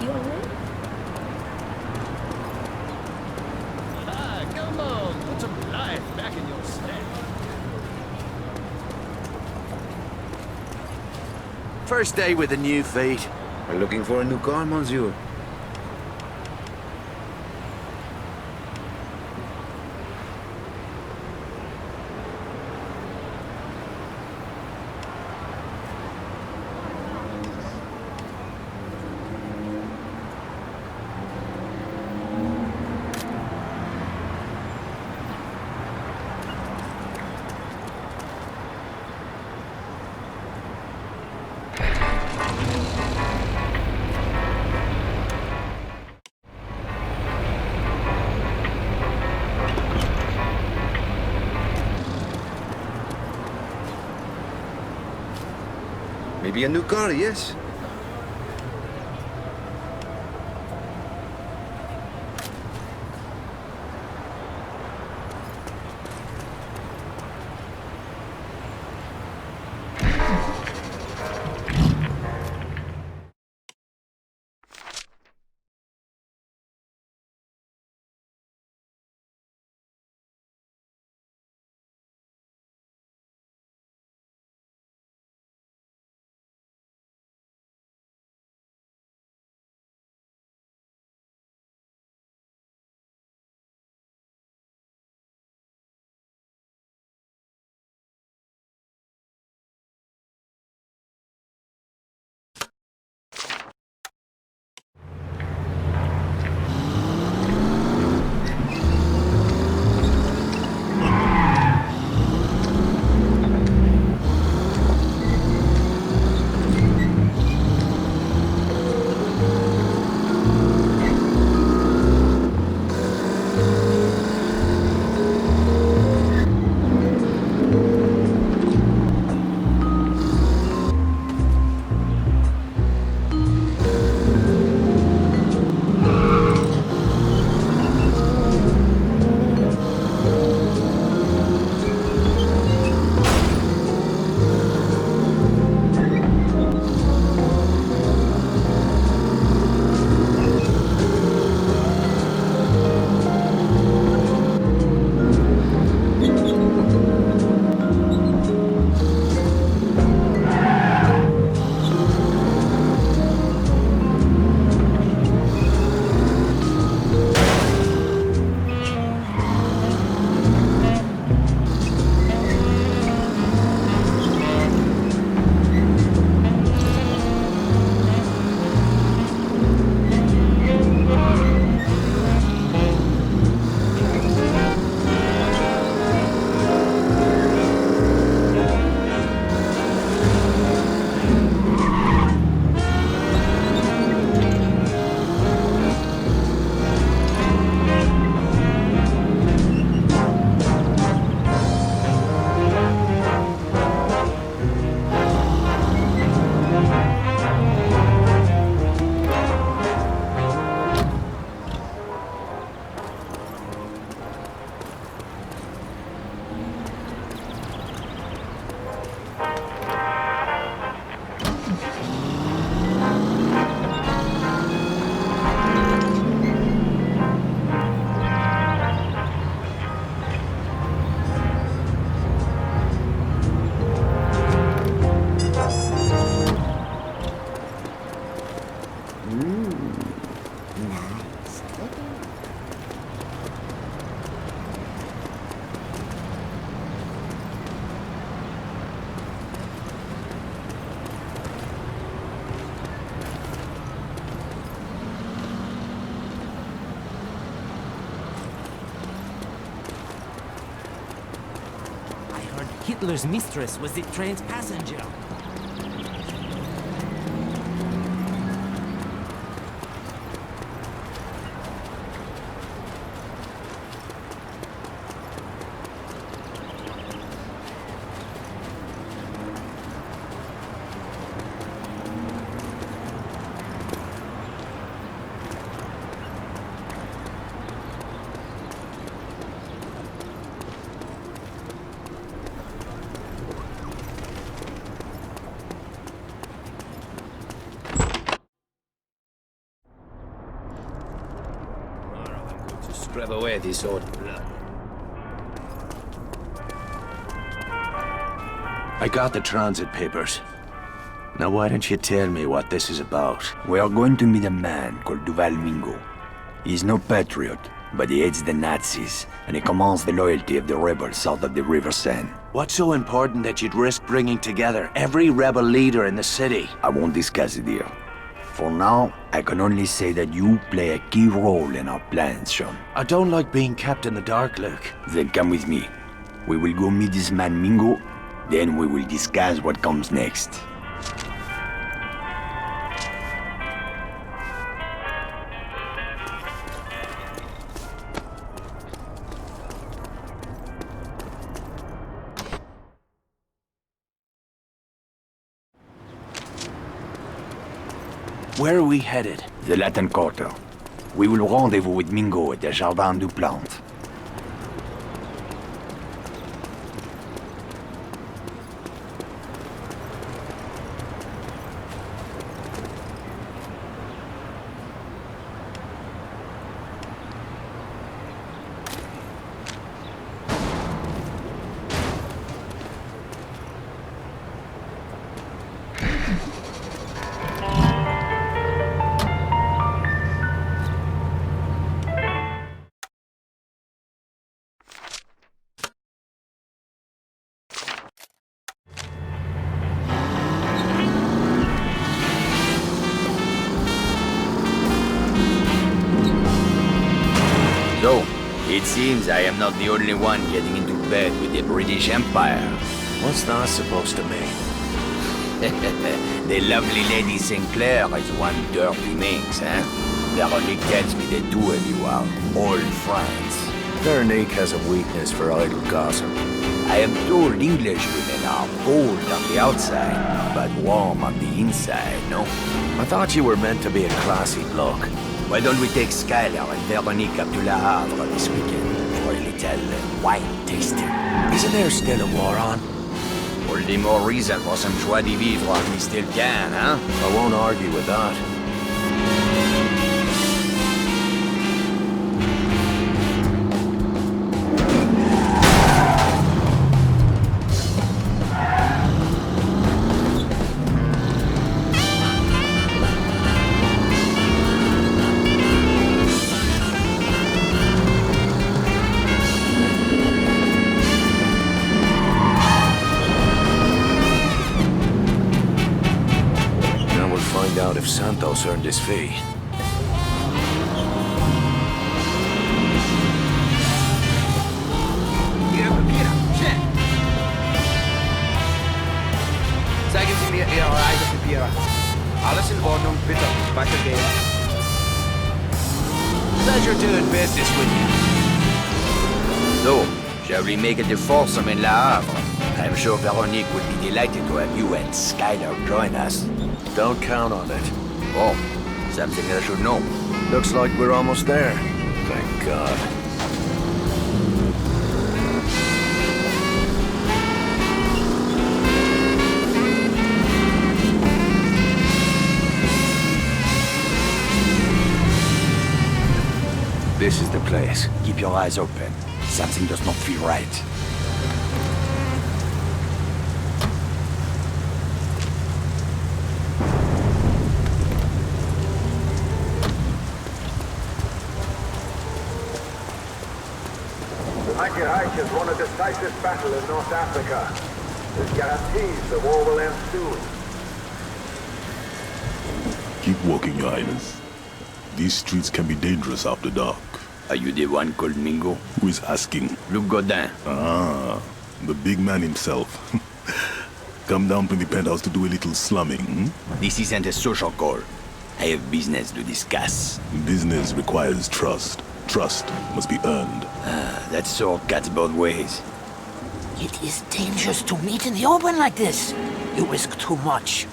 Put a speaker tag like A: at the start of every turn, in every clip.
A: You alright?
B: Ah, come on, put some life back in your step.
C: First day with a new feet. We're looking for a new car, monsieur. Maybe a new car, yes?
D: Hitler's mistress was the train's passenger.
C: Grab away this old blood. I got the transit papers. Now why don't you tell me what this is about?
A: We are going to meet a man called Duval Mingo. He's no patriot, but he hates the Nazis, and he commands the loyalty of the rebels south of the River Seine.
C: What's so important that you'd risk bringing together every rebel leader in the city?
A: I won't discuss it here. For now, I can only say that you play a key role in our plans, Sean.
C: I don't like being kept in the dark, Luke.
A: Then come with me. We will go meet this man Mingo, then we will discuss what comes next.
C: Where are we headed?
A: The Latin Quarter. We will rendezvous with Mingo at the Jardin du Plante. So, it seems I am not the only one getting into bed with the British Empire.
C: What's that supposed to mean?
A: The lovely Lady Sinclair is one dirty minx, eh? Veronique tells me the two of you are old friends.
C: Veronique has a weakness for idle gossip.
A: I am told English women are cold on the outside, but warm on the inside, no?
C: I thought you were meant to be a classy bloke.
A: Why don't we take Skylar and Veronique up to Le Havre this weekend for a little wine tasting?
C: Isn't there still a war on?
A: All the more reason for some joie de vivre while we still can, huh?
C: I won't argue with that. If Santos earned his fee.
E: Zeigen Sie mir Ihre Reisepapiere. Alles in Ordnung, bitte. Weitergehen.
C: Pleasure doing business with you.
A: So, shall we make it a foursome in Le Havre? I'm sure Veronique would be delighted to have you and Skylar join us.
C: Don't count on it.
A: Oh, something I should know.
C: Looks like we're almost there. Thank God.
A: This is the place. Keep your eyes open. Something does not feel right.
F: Has won a decisive battle in North Africa. This guarantees the war will end soon.
G: Keep walking, Your Highness. These streets can be dangerous after dark.
A: Are you the one called Mingo?
G: Who is asking?
A: Luc Godin.
G: Ah, the big man himself. Come down from the penthouse to do a little slumming, hmm?
A: This isn't a social call. I have business to discuss.
G: Business requires trust. Trust must be earned.
A: That sword cuts both ways.
D: It is dangerous to meet in the open like this. You risk too much.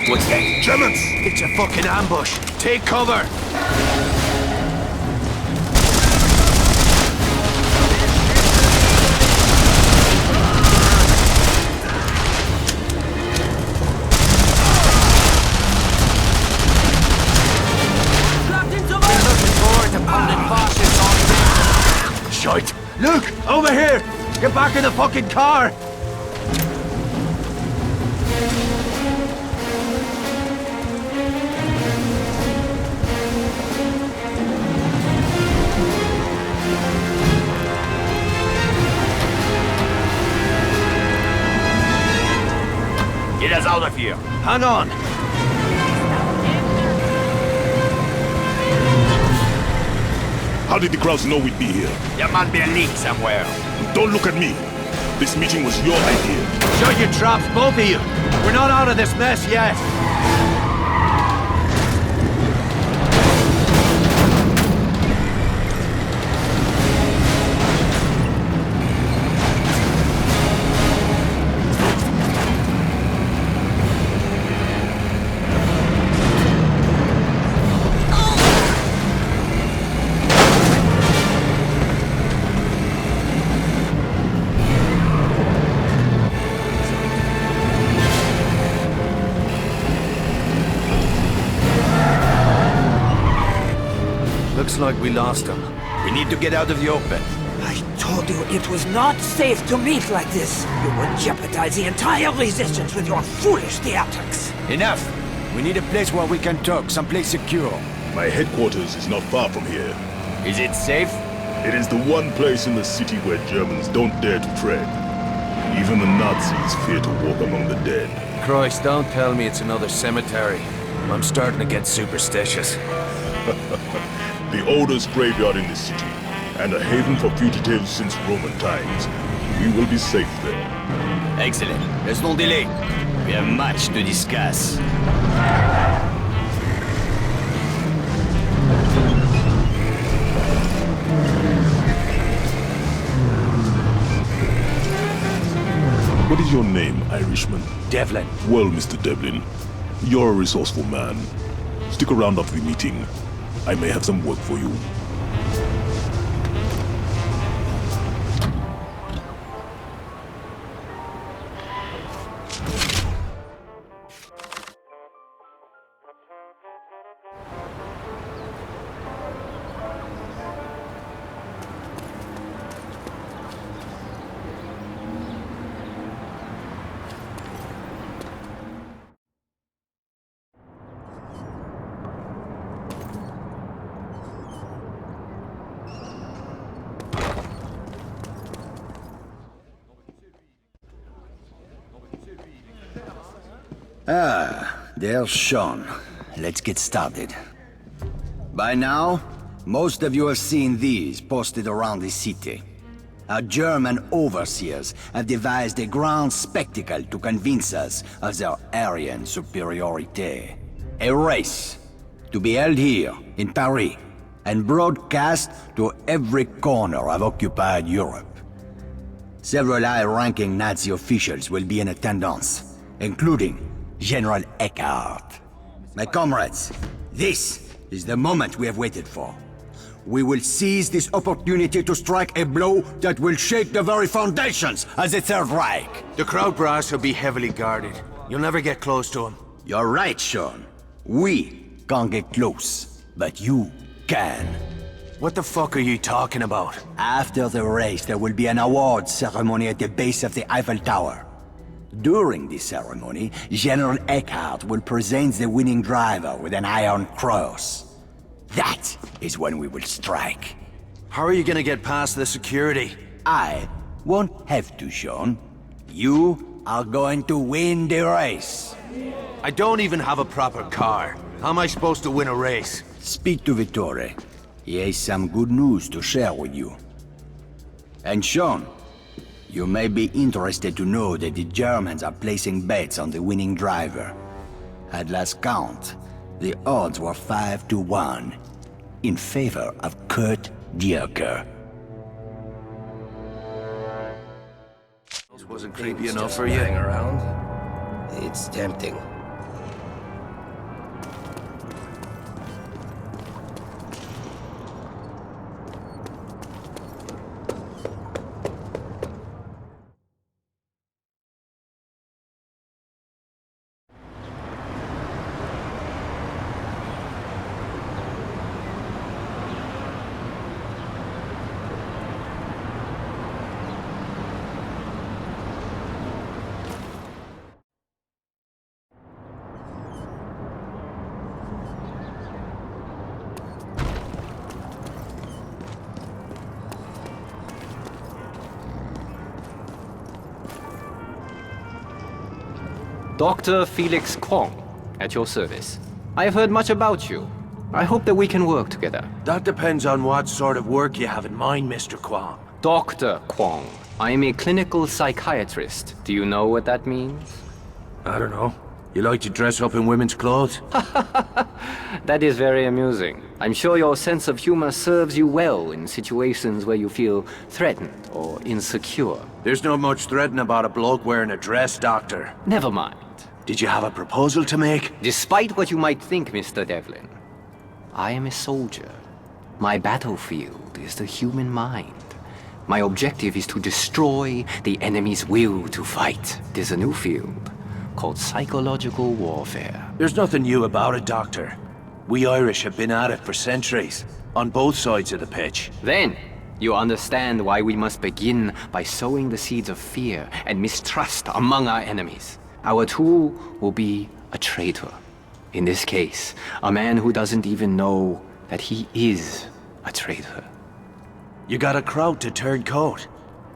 A: What's that?
C: Germans! It's a fucking ambush! Take cover!
D: We're looking forward to pounding Bosch's on
C: Luke, over here! Get back in the fucking car!
A: Get us out of here.
C: Hang on!
G: How did the crowds know we'd be here?
A: There must be a leak somewhere.
G: Don't look at me. This meeting was your idea.
C: Shut your traps, both of you! We're not out of this mess yet!
E: Looks like we lost him.
A: We need to get out of the open.
D: I told you it was not safe to meet like this. You would jeopardize the entire resistance with your foolish theatrics.
A: Enough. We need a place where we can talk, someplace secure.
G: My headquarters is not far from here.
A: Is it safe?
G: It is the one place in the city where Germans don't dare to tread. Even the Nazis fear to walk among the dead.
E: Christ, don't tell me it's another cemetery. I'm starting to get superstitious.
G: The oldest graveyard in the city, and a haven for fugitives since Roman times. We will be safe there.
A: Excellent. There's no delay. We have much to discuss.
G: What is your name, Irishman?
C: Devlin.
G: Well, Mr. Devlin, you're a resourceful man. Stick around after the meeting. I may have some work for you.
A: There's Sean. Let's get started. By now, most of you have seen these posted around the city. Our German overseers have devised a grand spectacle to convince us of their Aryan superiority. A race to be held here in Paris and broadcast to every corner of occupied Europe. Several high-ranking Nazi officials will be in attendance, including General Eckhart. My comrades, this is the moment we have waited for. We will seize this opportunity to strike a blow that will shake the very foundations of the Third Reich.
E: The crowd brass will be heavily guarded. You'll never get close to him.
A: You're right, Sean. We can't get close, but you can.
E: What the fuck are you talking about?
A: After the race, there will be an award ceremony at the base of the Eiffel Tower. During this ceremony, General Eckhart will present the winning driver with an Iron Cross. That is when we will strike.
E: How are you gonna get past the security?
A: I won't have to, Sean. You are going to win the race.
E: I don't even have a proper car. How am I supposed to win a race?
A: Speak to Vittore. He has some good news to share with you. And Sean, you may be interested to know that the Germans are placing bets on the winning driver. At last count, the odds were 5-1 in favor of Kurt Dierker.
E: This wasn't creepy enough for you.
H: Around. It's tempting.
I: Dr. Felix Kwong, at your service. I have heard much about you. I hope that we can work together.
C: That depends on what sort of work you have in mind, Mr. Kwong.
I: Dr. Kwong. I am a clinical psychiatrist. Do you know what that means?
C: I don't know. You like to dress up in women's clothes?
I: That is very amusing. I'm sure your sense of humor serves you well in situations where you feel threatened or insecure.
C: There's not much threatening about a bloke wearing a dress, Doctor.
I: Never mind.
C: Did you have a proposal to make?
I: Despite what you might think, Mr. Devlin, I am a soldier. My battlefield is the human mind. My objective is to destroy the enemy's will to fight. There's a new field called psychological warfare.
C: There's nothing new about it, Doctor. We Irish have been at it for centuries, on both sides of the pitch.
I: Then, you understand why we must begin by sowing the seeds of fear and mistrust among our enemies. Our tool will be a traitor. In this case, a man who doesn't even know that he is a traitor.
C: You got a crowd to turn coat.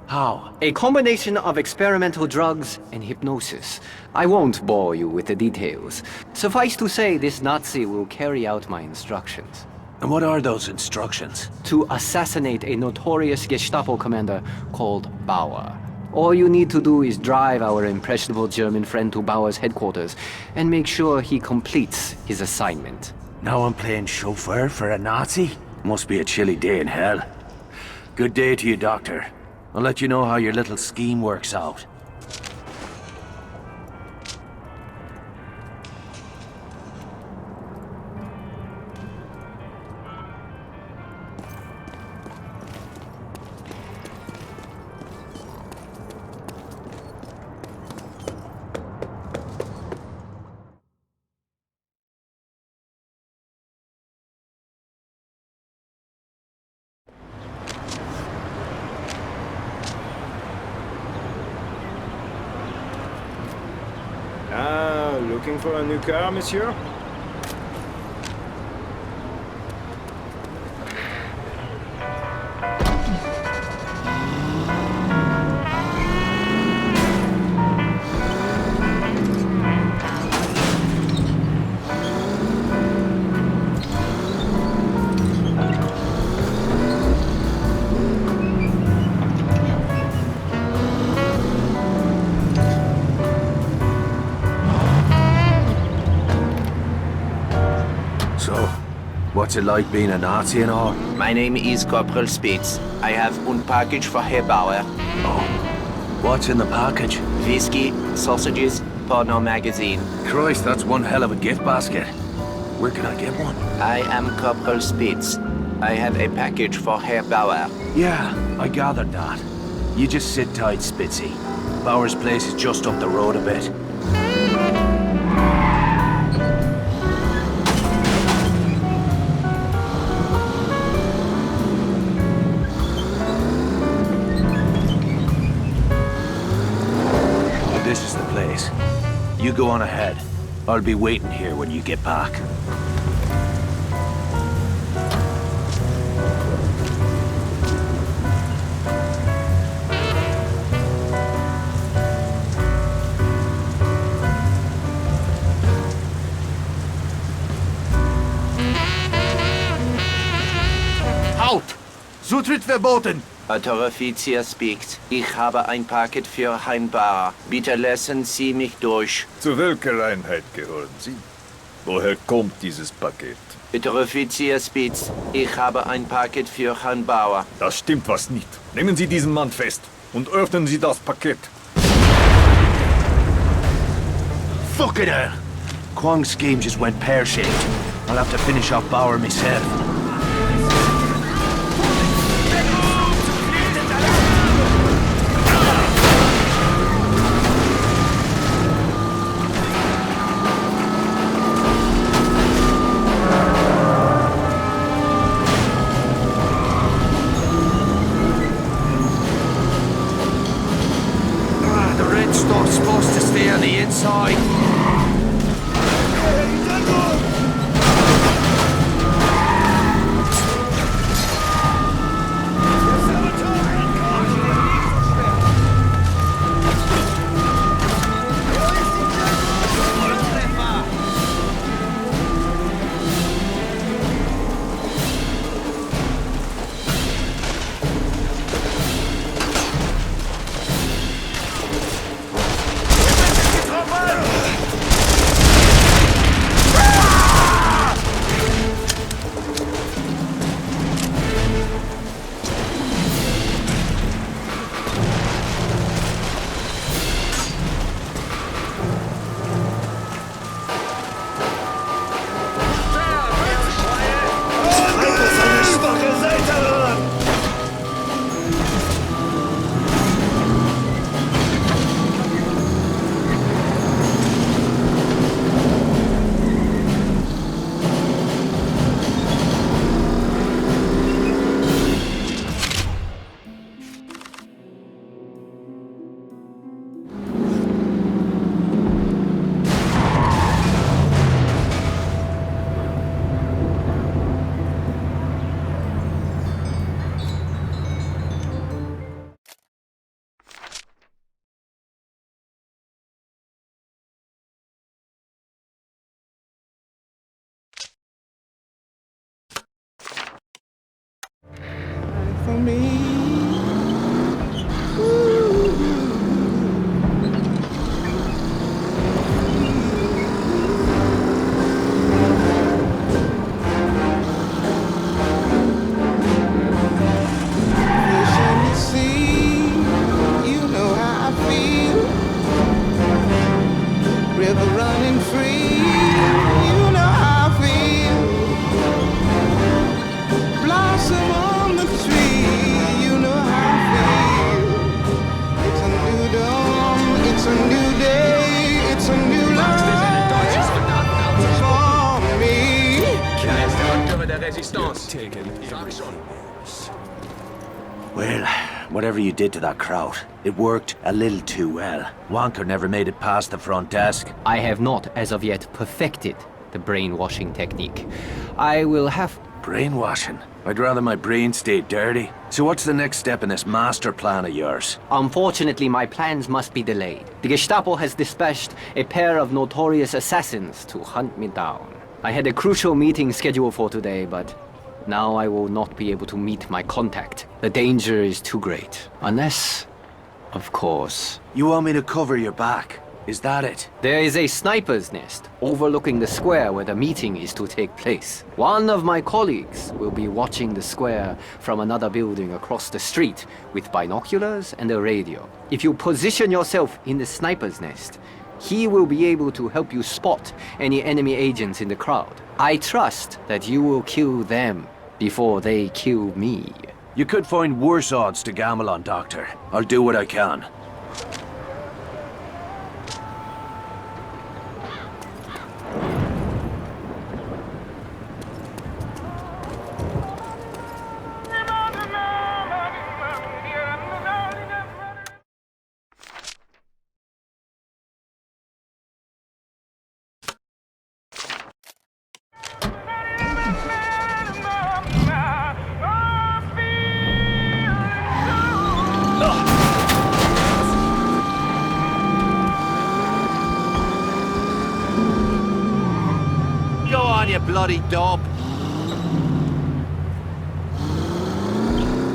C: How?
I: A combination of experimental drugs and hypnosis. I won't bore you with the details. Suffice to say, this Nazi will carry out my instructions.
C: And what are those instructions?
I: To assassinate a notorious Gestapo commander called Bauer. All you need to do is drive our impressionable German friend to Bauer's headquarters and make sure he completes his assignment.
C: Now I'm playing chauffeur for a Nazi? Must be a chilly day in hell. Good day to you, Doctor. I'll let you know how your little scheme works out.
B: Looking for a new car, monsieur?
C: What's it like being a Nazi and all?
E: My name is Corporal Spitz. I have one package for Herr Bauer.
C: Oh. What's in the package?
E: Whiskey, sausages, porno magazine.
C: Christ, that's one hell of a gift basket. Where can I get one?
E: I am Corporal Spitz. I have a package for Herr Bauer.
C: Yeah, I gathered that. You just sit tight, Spitzy. Bauer's place is just up the road a bit. This is the place. You go on ahead. I'll be waiting here when you get back.
J: Halt! Zutritt verboten!
E: Unteroffizier speaks. Ich habe ein Paket für Herrn Bauer. Bitte lassen Sie mich durch.
G: Zu welcher Einheit gehören Sie? Woher kommt dieses Paket?
E: Unteroffizier Spitz, ich habe ein Paket für Herrn Bauer.
G: Das stimmt was nicht. Nehmen Sie diesen Mann fest und öffnen Sie das Paket.
C: Fucking hell! Kwong's scheme just went pear-shaped. I'll have to finish off Bauer myself.
J: Supposed to stay on the inside.
B: der Résistance.
C: Well, whatever you did to that crowd, it worked a little too well. Wonker never made it past the front desk.
I: I have not, as of yet, perfected the brainwashing technique. I will have...
C: Brainwashing? I'd rather my brain stayed dirty. So what's the next step in this master plan of yours?
I: Unfortunately, my plans must be delayed. The Gestapo has dispatched a pair of notorious assassins to hunt me down. I had a crucial meeting scheduled for today, but now I will not be able to meet my contact. The danger is too great. Unless, of course...
C: You want me to cover your back? Is that it?
I: There is a sniper's nest overlooking the square where the meeting is to take place. One of my colleagues will be watching the square from another building across the street with binoculars and a radio. If you position yourself in the sniper's nest, he will be able to help you spot any enemy agents in the crowd. I trust that you will kill them before they kill me.
C: You could find worse odds to gamble on, Doctor. I'll do what I can.
J: Go on, you bloody dope.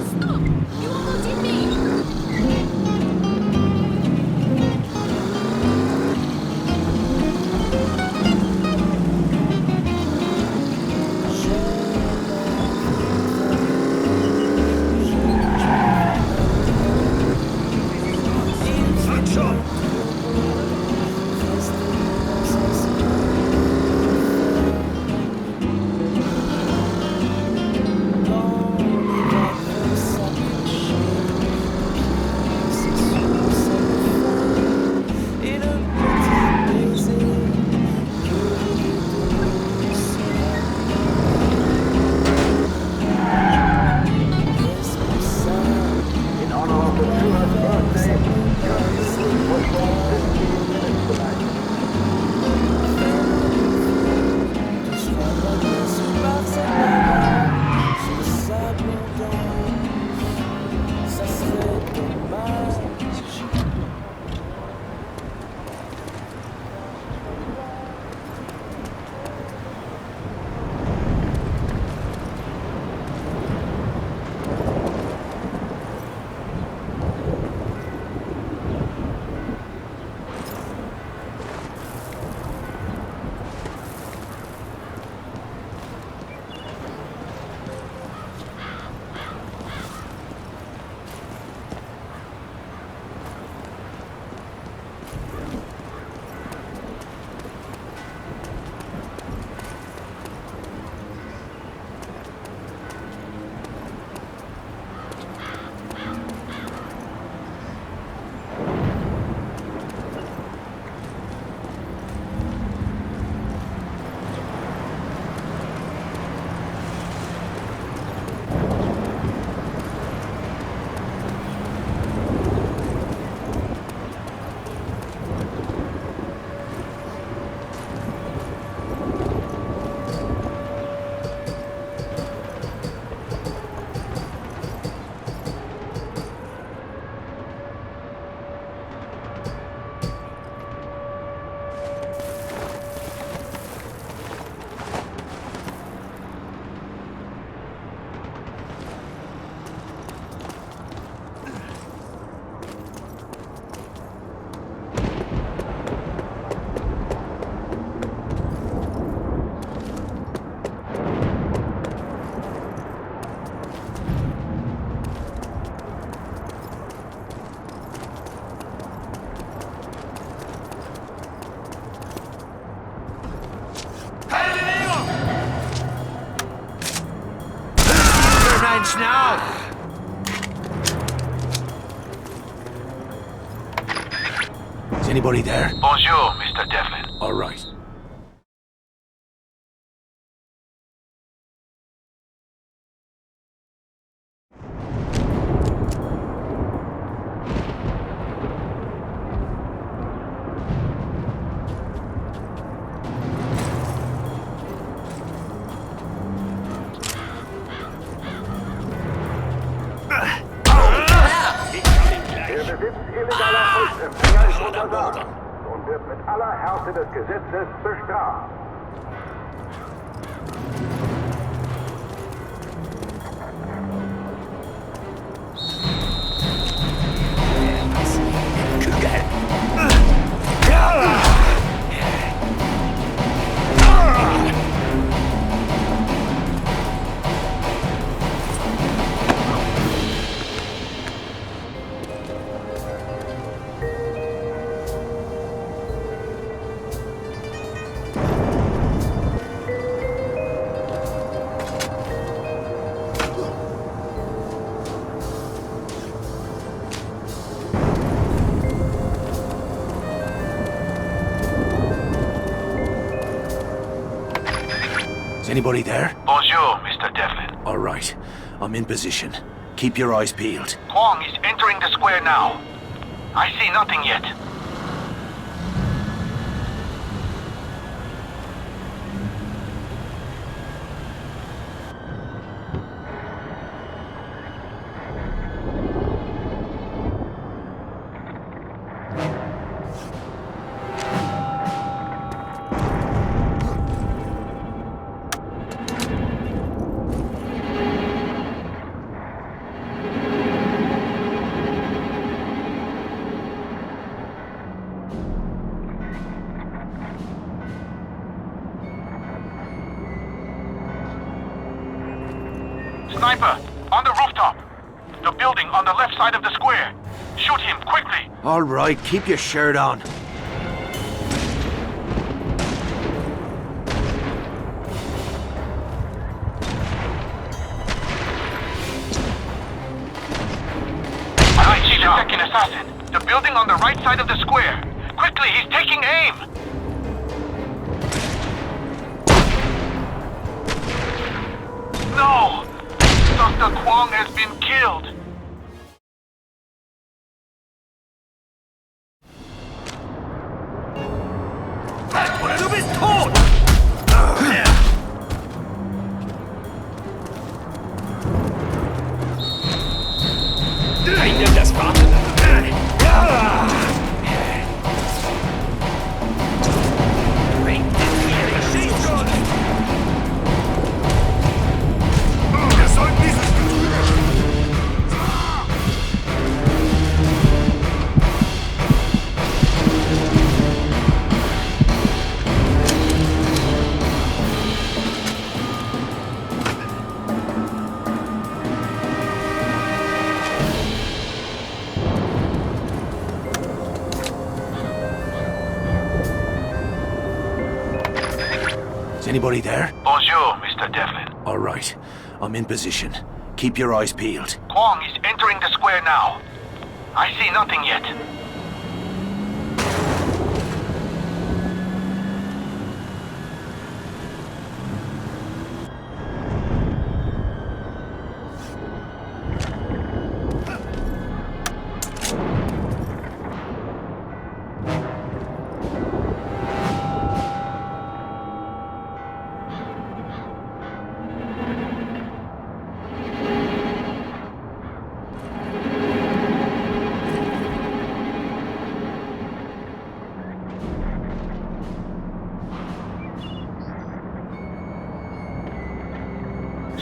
K: Stop! You are hurting me!
J: Now!
C: Is anybody there?
J: Bonjour, Mr. Devlin.
C: All right.
F: illegaler Holzempfänger ist untersagt und wird mit aller Härte des Gesetzes bestraft.
C: Is anybody there?
J: Bonjour, Mr. Devlin.
C: All right. I'm in position. Keep your eyes peeled.
J: Kwong is entering the square now. I see nothing yet. Sniper, on the rooftop. The building on the left side of the square. Shoot him, quickly.
C: All right, keep your shirt on.
J: I see the second assassin. The building on the right side of the square. Quickly, he's taking aim. No! Dr. Kwong has been killed.
C: Du bist tot!
B: Nimm das Warten.
C: Anybody there?
J: Bonjour, Mr. Devlin.
C: All right. I'm in position. Keep your eyes peeled.
J: Kwong is entering the square now. I see nothing yet.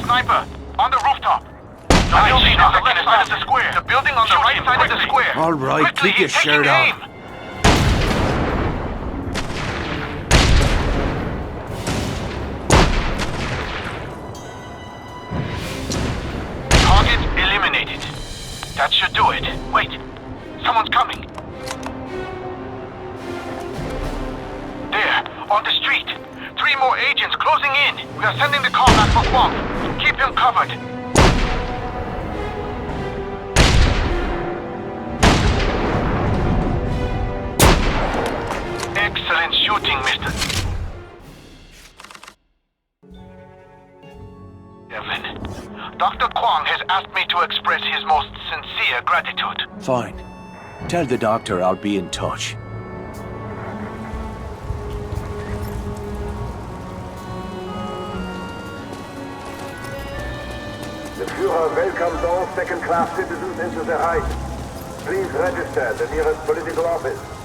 J: Sniper, on the rooftop. The building on the left side of the square. The building on the right side of the square.
C: All right,
J: quickly,
C: keep your
J: he's taking
C: shirt on.
J: aim. Target eliminated. That should do it. Wait, someone's coming. There, on the street. 3 more agents closing in. We are sending the car back for Kwong. Keep him covered. Excellent shooting, Mr. Devlin. Dr. Kwong has asked me to express his most sincere gratitude.
C: Fine. Tell the doctor I'll be in touch.
F: The Führer welcomes all second-class citizens into the Reich. Please register at the nearest political office.